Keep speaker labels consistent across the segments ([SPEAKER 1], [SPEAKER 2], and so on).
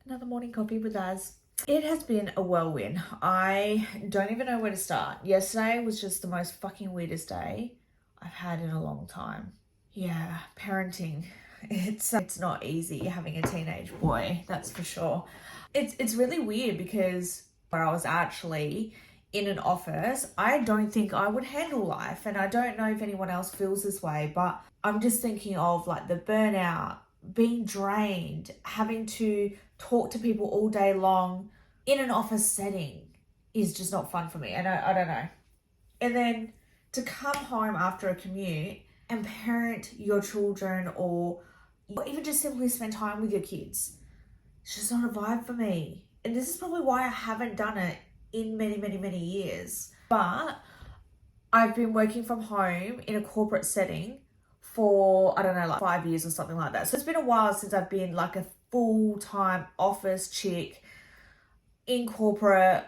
[SPEAKER 1] Another morning coffee with us. It has been a whirlwind. I don't even know where to start. Yesterday was just the most fucking weirdest day I've had in a long time. Yeah, parenting. It's not easy having a teenage boy, that's for sure. It's really weird because where I was actually in an office, I don't think I would handle life, and I don't know if anyone else feels this way, but I'm just thinking of like the burnout, being drained, having to talk to people all day long in an office setting is just not fun for me. And I don't know. And then to come home after a commute and parent your children or even just simply spend time with your kids, it's just not a vibe for me. And this is probably why I haven't done it in many, many, many years. But I've been working from home in a corporate setting for, I don't know, like 5 years or something like that. So it's been a while since I've been like a full-time office chick in corporate,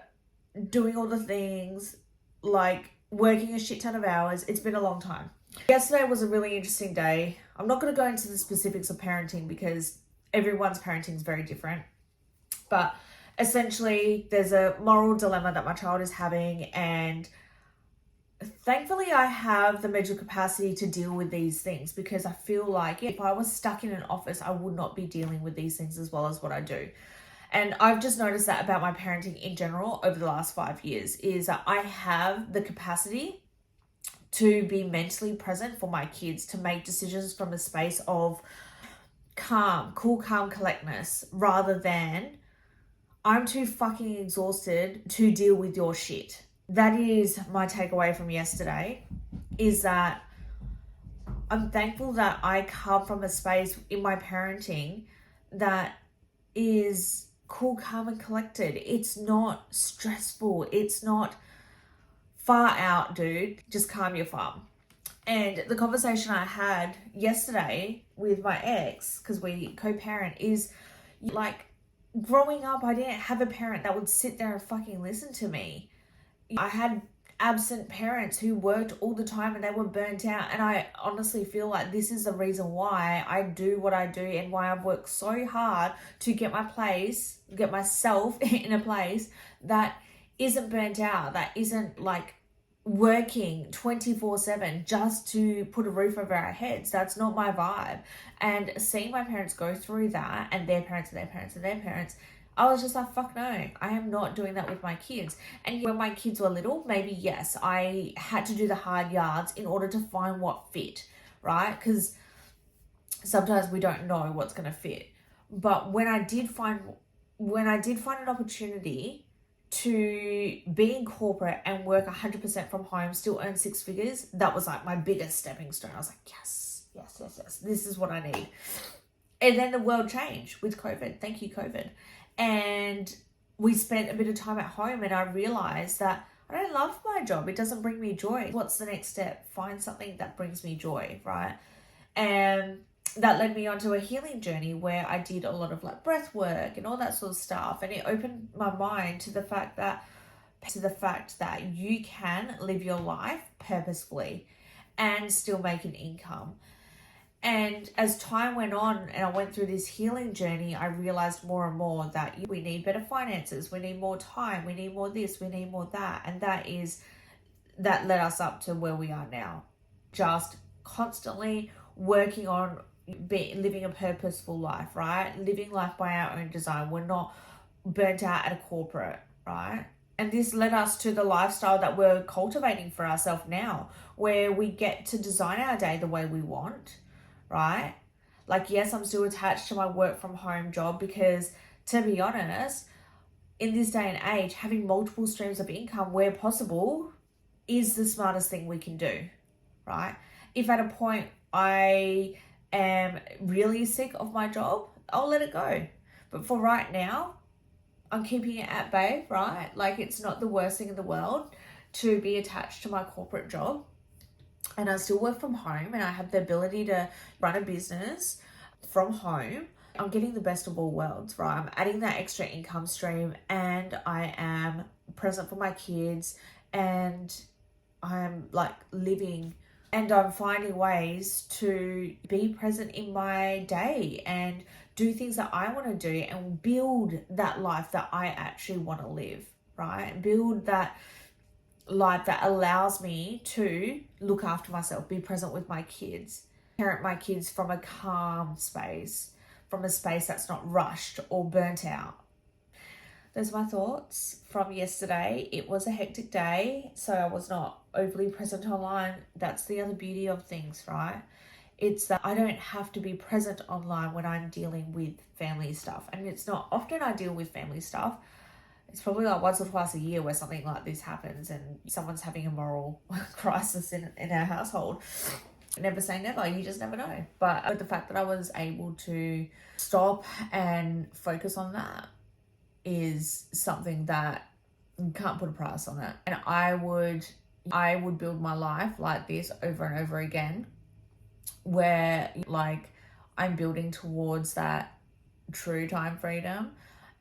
[SPEAKER 1] doing all the things, like working a shit ton of hours. It's been a long time. Yesterday was a really interesting day. I'm not going to go into the specifics of parenting because everyone's parenting is very different. But essentially, there's a moral dilemma that my child is having, and thankfully I have the mental capacity to deal with these things, because I feel like if I was stuck in an office, I would not be dealing with these things as well as what I do. And I've just noticed that about my parenting in general over the last 5 years, is that I have the capacity to be mentally present for my kids, to make decisions from a space of calm, cool, calm collectness, rather than I'm too fucking exhausted to deal with your shit. That is my takeaway from yesterday, is that I'm thankful that I come from a space in my parenting that is cool, calm, and collected. It's not stressful. It's not far out, dude. Just calm your farm. And the conversation I had yesterday with my ex, because we co-parent, is like, growing up, I didn't have a parent that would sit there and fucking listen to me. I had absent parents who worked all the time and they were burnt out. And I honestly feel like this is the reason why I do what I do and why I've worked so hard to get myself in a place that isn't burnt out, that isn't like working 24/7 just to put a roof over our heads. That's not my vibe. And seeing my parents go through that, and their parents and their parents and their parents, I was just like, fuck no, I am not doing that with my kids. And when my kids were little, maybe yes, I had to do the hard yards in order to find what fit, right? Because sometimes we don't know what's going to fit. But when I did find an opportunity to be in corporate and work 100% from home, still earn 6 figures, that was like my biggest stepping stone. I was like, yes, this is what I need. And then the world changed with COVID. Thank you, COVID. And we spent a bit of time at home, and I realized that I don't love my job. It doesn't bring me joy. What's the next step? Find something that brings me joy, right? And that led me onto a healing journey where I did a lot of like breath work and all that sort of stuff. And it opened my mind to the fact that you can live your life purposefully and still make an income. And as time went on and I went through this healing journey, I realized more and more that we need better finances, we need more time, we need more this, we need more that. And that led us up to where we are now. Just constantly working on living a purposeful life, right? Living life by our own design. We're not burnt out at a corporate, right? And this led us to the lifestyle that we're cultivating for ourselves now, where we get to design our day the way we want, right? Like, yes, I'm still attached to my work from home job because, to be honest, in this day and age, having multiple streams of income where possible is the smartest thing we can do, right? If at a point I am really sick of my job, I'll let it go. But for right now, I'm keeping it at bay, right? Like, it's not the worst thing in the world to be attached to my corporate job. And I still work from home, and I have the ability to run a business from home. I'm getting the best of all worlds, right? I'm adding that extra income stream, and I am present for my kids, and I'm like living, and I'm finding ways to be present in my day and do things that I want to do and build that life that I actually want to live, right? Build that life that allows me to look after myself, be present with my kids, parent my kids from a calm space, from a space that's not rushed or burnt out. Those are my thoughts from yesterday. It was a hectic day, so I was not overly present online. That's the other beauty of things, right? It's that I don't have to be present online when I'm dealing with family stuff. And it's not often I deal with family stuff. It's probably like once or twice a year where something like this happens and someone's having a moral crisis in our household. Never say never, you just never know. But the fact that I was able to stop and focus on that is something that you can't put a price on it. And I would build my life like this over and over again, where like I'm building towards that true time freedom,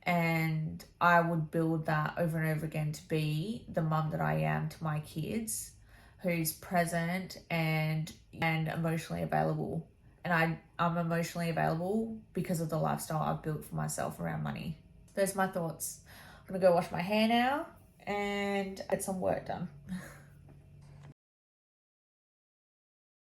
[SPEAKER 1] and I would build that over and over again to be the mum that I am to my kids, who's present and emotionally available. And I'm emotionally available because of the lifestyle I've built for myself around money. Those are my thoughts. I'm gonna go wash my hair now and get some work done.